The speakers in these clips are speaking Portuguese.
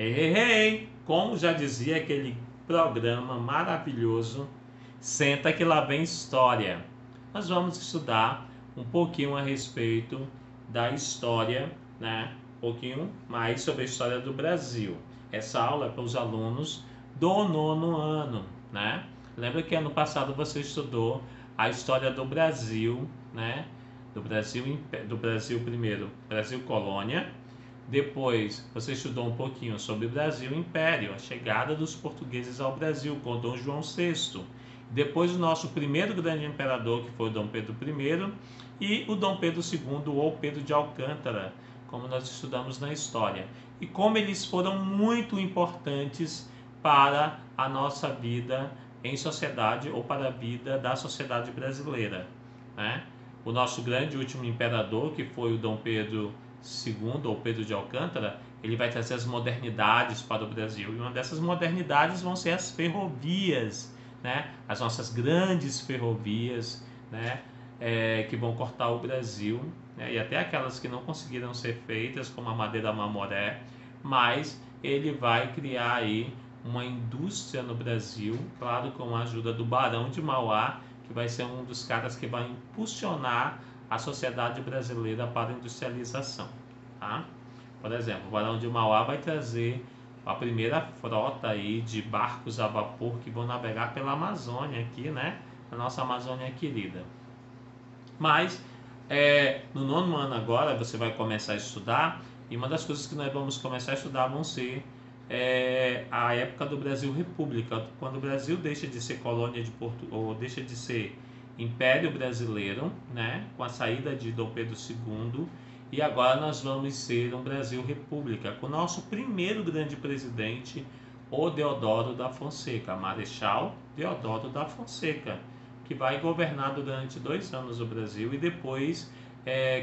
Ei, como já dizia aquele programa maravilhoso, senta que lá vem história. Nós vamos estudar um pouquinho a respeito da história, né? Um pouquinho mais sobre a história do Brasil. Essa aula é para os alunos do nono ano, né? Lembra que ano passado você estudou a história do Brasil, né? Do Brasil primeiro, Brasil colônia. Depois, você estudou um pouquinho sobre o Brasil Império, a chegada dos portugueses ao Brasil com Dom João VI. Depois, o nosso primeiro grande imperador, que foi o Dom Pedro I, e o Dom Pedro II, ou Pedro de Alcântara, como nós estudamos na história. E como eles foram muito importantes para a nossa vida em sociedade ou para a vida da sociedade brasileira, né? O nosso grande último imperador, que foi o Dom Pedro II, ou Pedro de Alcântara, ele vai trazer as modernidades para o Brasil. E uma dessas modernidades vão ser as ferrovias, né? As nossas grandes ferrovias, né? Que vão cortar o Brasil, né? E até aquelas que não conseguiram ser feitas, como a Madeira Mamoré, mas ele vai criar aí uma indústria no Brasil, claro, com a ajuda do Barão de Mauá, que vai ser um dos caras que vai impulsionar a sociedade brasileira para a industrialização. Tá? Por exemplo, o Barão de Mauá vai trazer a primeira frota aí de barcos a vapor que vão navegar pela Amazônia aqui, né? A nossa Amazônia querida. Mas no nono ano agora você vai começar a estudar, e uma das coisas que nós vamos começar a estudar vão ser a época do Brasil República, quando o Brasil deixa de ser colônia de Portugal, ou deixa de ser Império Brasileiro, né, com a saída de Dom Pedro II, e agora nós vamos ser um Brasil República, com o nosso primeiro grande presidente, o Deodoro da Fonseca, Marechal Deodoro da Fonseca, que vai governar durante 2 anos o Brasil, e depois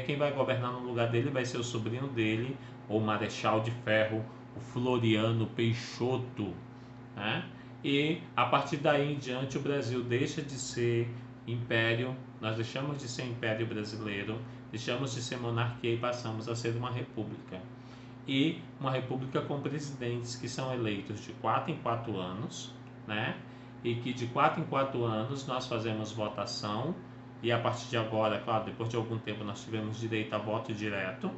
quem vai governar no lugar dele vai ser o sobrinho dele, o Marechal de Ferro, o Floriano Peixoto, né? E a partir daí em diante o Brasil deixa de ser império, nós deixamos de ser império brasileiro, deixamos de ser monarquia e passamos a ser uma república. E uma república com presidentes que são eleitos de 4 em 4 anos, né? E que de 4 em 4 anos nós fazemos votação, e a partir de agora, claro, depois de algum tempo nós tivemos direito a voto direto,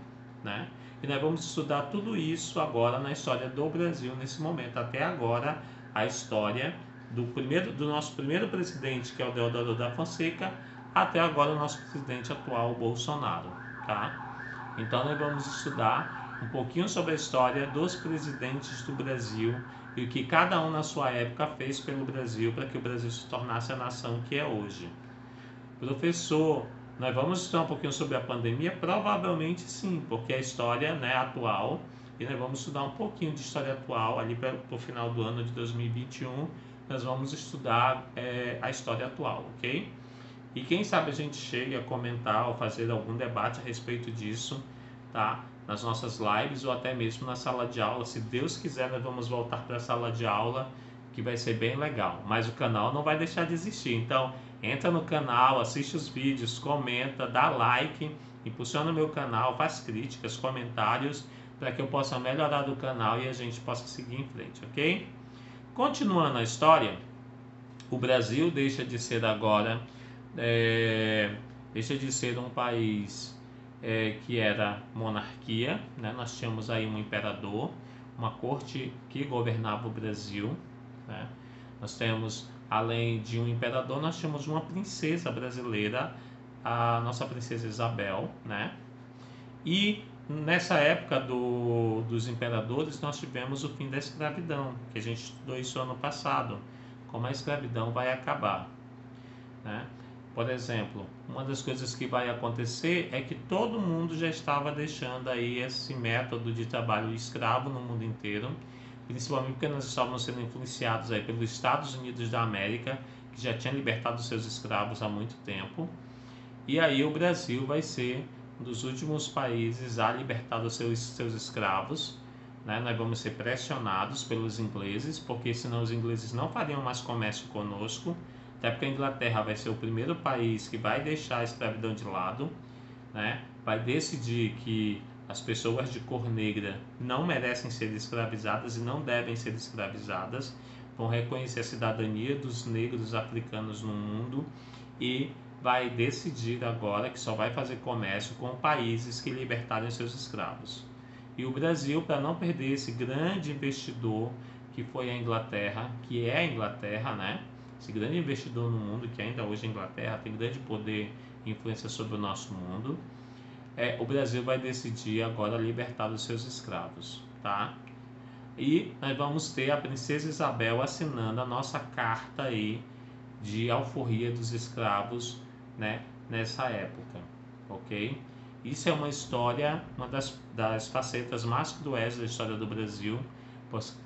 né? E nós vamos estudar tudo isso agora na história do Brasil nesse momento. Até agora, a história do nosso primeiro presidente, que é o Deodoro da Fonseca, até agora o nosso presidente atual, o Bolsonaro, tá? Então nós vamos estudar um pouquinho sobre a história dos presidentes do Brasil e o que cada um na sua época fez pelo Brasil para que o Brasil se tornasse a nação que é hoje. Professor, nós vamos estudar um pouquinho sobre a pandemia? Provavelmente sim, porque a história, né, atual, e nós vamos estudar um pouquinho de história atual, ali para o final do ano de 2021, nós vamos estudar a história atual, ok? E quem sabe a gente chegue a comentar ou fazer algum debate a respeito disso, tá? Nas nossas lives ou até mesmo na sala de aula. Se Deus quiser, nós vamos voltar para a sala de aula, que vai ser bem legal. Mas o canal não vai deixar de existir. Então, entra no canal, assiste os vídeos, comenta, dá like, impulsiona o meu canal, faz críticas, comentários, para que eu possa melhorar do canal e a gente possa seguir em frente, ok? Continuando a história, o Brasil deixa de ser agora, deixa de ser um país que era monarquia, né? Nós tínhamos aí um imperador, uma corte que governava o Brasil, né? Nós temos, além de um imperador, nós temos uma princesa brasileira, a nossa princesa Isabel, né? E nessa época dos imperadores nós tivemos o fim da escravidão, que a gente estudou isso ano passado, como a escravidão vai acabar, né? Por exemplo, uma das coisas que vai acontecer é que todo mundo já estava deixando aí esse método de trabalho escravo no mundo inteiro, principalmente porque nós estávamos sendo influenciados aí pelos Estados Unidos da América, que já tinha libertado seus escravos há muito tempo. E aí o Brasil vai ser um dos últimos países a libertar os seus escravos, né? Nós vamos ser pressionados pelos ingleses, porque senão os ingleses não fariam mais comércio conosco, até porque a Inglaterra vai ser o primeiro país que vai deixar a escravidão de lado, né? Vai decidir que as pessoas de cor negra não merecem ser escravizadas e não devem ser escravizadas, vão reconhecer a cidadania dos negros africanos no mundo e vai decidir agora que só vai fazer comércio com países que libertarem seus escravos. E o Brasil, para não perder esse grande investidor que foi a Inglaterra, que é a Inglaterra, né? Esse grande investidor no mundo, que ainda hoje é a Inglaterra, tem grande poder e influência sobre o nosso mundo, o Brasil vai decidir agora libertar os seus escravos, tá? E nós vamos ter a Princesa Isabel assinando a nossa carta aí de alforria dos escravos, né, nessa época, ok? Isso é uma história, uma das facetas mais cruéis da história do Brasil,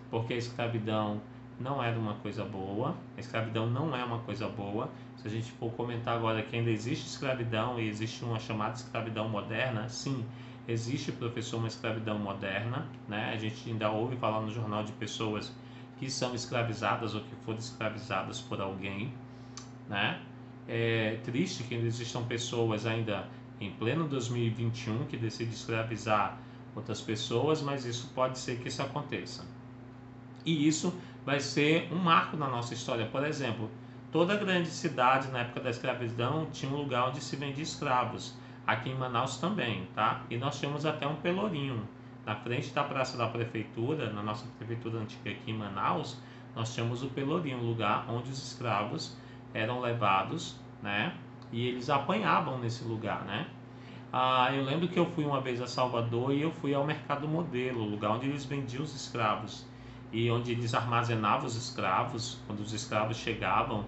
porque a escravidão não era uma coisa boa, a escravidão não é uma coisa boa. Se a gente for comentar agora que ainda existe escravidão e existe uma chamada escravidão moderna, sim, existe, professor, uma escravidão moderna, né? A gente ainda ouve falar no jornal de pessoas que são escravizadas ou que foram escravizadas por alguém, né? É triste que ainda existam pessoas ainda em pleno 2021 que decidem escravizar outras pessoas, mas isso pode ser que isso aconteça. E isso vai ser um marco na nossa história. Por exemplo, toda grande cidade na época da escravidão tinha um lugar onde se vendia escravos. Aqui em Manaus também, tá? E nós tínhamos até um pelourinho. Na frente da Praça da Prefeitura, na nossa prefeitura antiga aqui em Manaus, nós tínhamos o pelourinho, um lugar onde os escravos eram levados, né? E eles apanhavam nesse lugar, né? Eu lembro que eu fui uma vez a Salvador e eu fui ao Mercado Modelo, lugar onde eles vendiam os escravos e onde eles armazenavam os escravos, quando os escravos chegavam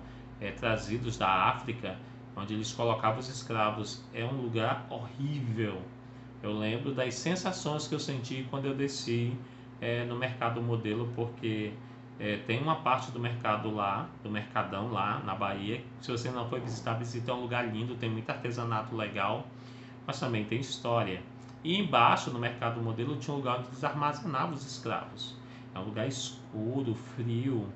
trazidos da África, onde eles colocavam os escravos. É um lugar horrível. Eu lembro das sensações que eu senti quando eu desci no Mercado Modelo, porque tem uma parte do mercado lá, do Mercadão lá na Bahia. Se você não foi visitar, visita, é um lugar lindo, tem muito artesanato legal, mas também tem história. E embaixo no Mercado Modelo tinha um lugar onde eles armazenavam os escravos. É um lugar escuro, frio,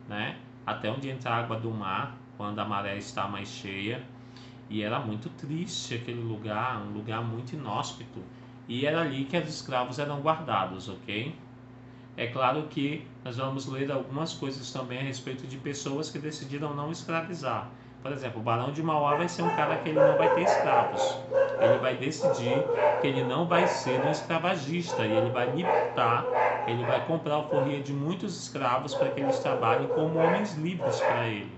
né? Até onde entra a água do mar, quando a maré está mais cheia. E era muito triste aquele lugar, um lugar muito inóspito. E era ali que os escravos eram guardados, ok? É claro que nós vamos ler algumas coisas também a respeito de pessoas que decidiram não escravizar. Por exemplo, o Barão de Mauá vai ser um cara que ele não vai ter escravos. Ele vai decidir que ele não vai ser um escravagista e ele vai libertar, ele vai comprar a alforria de muitos escravos para que eles trabalhem como homens livres para ele,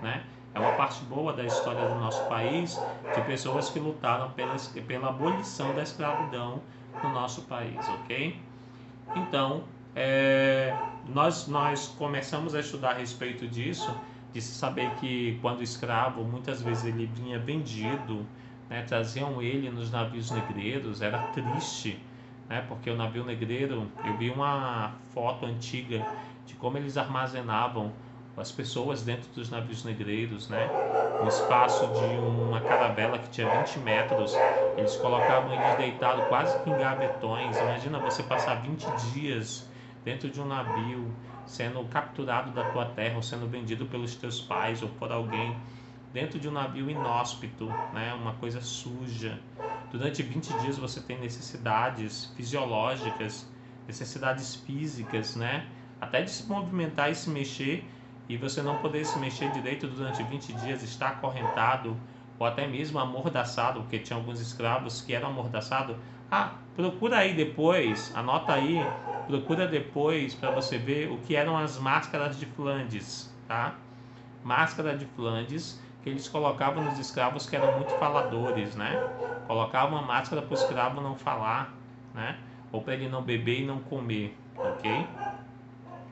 né? É uma parte boa da história do nosso país, de pessoas que lutaram pela abolição da escravidão no nosso país, ok? Então, nós começamos a estudar a respeito disso, de se saber que quando escravo, muitas vezes ele vinha vendido, né, traziam ele nos navios negreiros, era triste, né, porque o navio negreiro, eu vi uma foto antiga de como eles armazenavam as pessoas dentro dos navios negreiros, né, um espaço de uma caravela que tinha 20 metros, eles colocavam eles deitados quase que em gavetões. Imagina você passar 20 dias dentro de um navio, sendo capturado da tua terra, ou sendo vendido pelos teus pais ou por alguém, dentro de um navio inóspito, né? Uma coisa suja. Durante 20 dias você tem necessidades fisiológicas, necessidades físicas, né? Até de se movimentar e se mexer, e você não poder se mexer direito durante 20 dias, estar acorrentado, ou até mesmo amordaçado, porque tinha alguns escravos que eram amordaçados. Procura aí depois, anota aí, procura depois para você ver o que eram as máscaras de Flandes, tá? Máscara de Flandes, que eles colocavam nos escravos que eram muito faladores, né? Colocavam uma máscara para o escravo não falar, né? Ou para ele não beber e não comer, ok?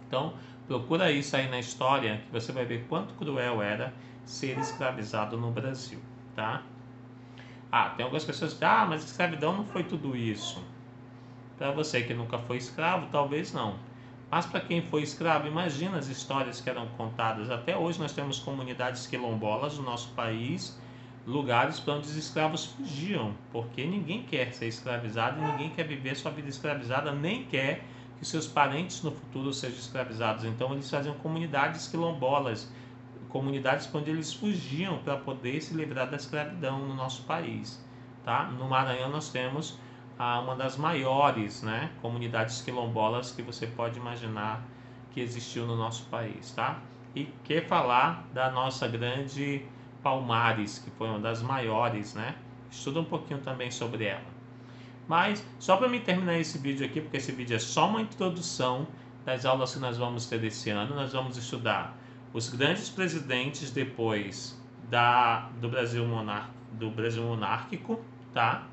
Então, procura isso aí na história, que você vai ver quanto cruel era ser escravizado no Brasil, tá? Tem algumas pessoas que dizem, mas escravidão não foi tudo isso. Para você que nunca foi escravo, talvez não. Mas para quem foi escravo, imagina as histórias que eram contadas. Até hoje nós temos comunidades quilombolas no nosso país, lugares para onde os escravos fugiam, porque ninguém quer ser escravizado e ninguém quer viver sua vida escravizada, nem quer que seus parentes no futuro sejam escravizados. Então eles faziam comunidades quilombolas, comunidades para onde eles fugiam para poder se livrar da escravidão no nosso país, tá? No Maranhão nós temos uma das maiores, né, comunidades quilombolas que você pode imaginar que existiu no nosso país, tá? E que falar da nossa grande Palmares, que foi uma das maiores, né? Estuda um pouquinho também sobre ela. Mas, só para me terminar esse vídeo aqui, porque esse vídeo é só uma introdução das aulas que nós vamos ter desse ano. Nós vamos estudar os grandes presidentes depois do Brasil monárquico, tá?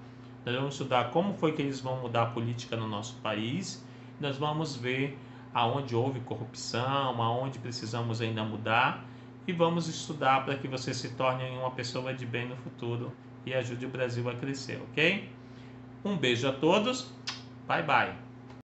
Nós vamos estudar como foi que eles vão mudar a política no nosso país. Nós vamos ver aonde houve corrupção, aonde precisamos ainda mudar. E vamos estudar para que você se torne uma pessoa de bem no futuro e ajude o Brasil a crescer, ok? Um beijo a todos. Bye, bye.